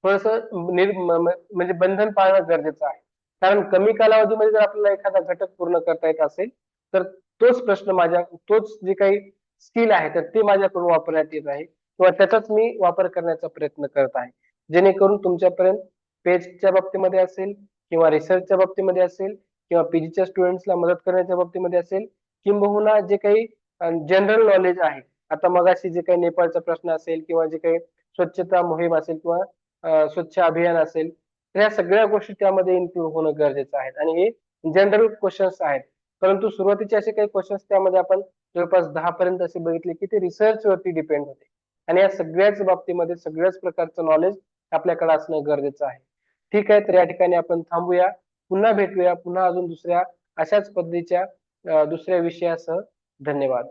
थोडस म्हणजे बंधन पाळणं गरजेचं आहे. कारण कमी कालावधीमध्ये जर आपल्याला एखादा घटक पूर्ण करता येत असेल तर तोच जे काही स्किल आहे तर ते माझ्याकडून वापरण्यात येत आहे किंवा त्याचाच मी वापर करण्याचा प्रयत्न करत आहे, जेणेकरून तुमच्यापर्यंत पेजच्या बाबतीमध्ये असेल किंवा रिसर्चच्या बाबतीमध्ये असेल किंवा पीजीच्या स्टुडंट्सला मदत करण्याच्या बाबतीमध्ये असेल, किंबहुना जे काही जनरल नॉलेज आहे, आता मगाशी जे काही नेपाळचा प्रश्न असेल किंवा जे काही स्वच्छता मोहीम असेल किंवा स्वच्छ अभियान असेल, तर या सगळ्या गोष्टी त्यामध्ये इन्क्लूड होणं गरजेचं आहे आणि हे जनरल क्वेश्चन्स आहेत. परंतु सुरुवातीचे असे काही क्वेश्चन्स त्यामध्ये आपण जवळपास 10 पर्यंत असे बघितले की ते रिसर्च वरती डिपेंड होते आणि या सगळ्याच बाबतीमध्ये सगळ्याच प्रकारचं नॉलेज आपल्याकडे असणं गरजेचं आहे. ठीक आहे, तर या ठिकाणी आपण थांबूया. पुन्हा भेटूया, पुन्हा अजून दुसऱ्या अशाच पद्धतीच्या दुसऱ्या विषयासह. धन्यवाद.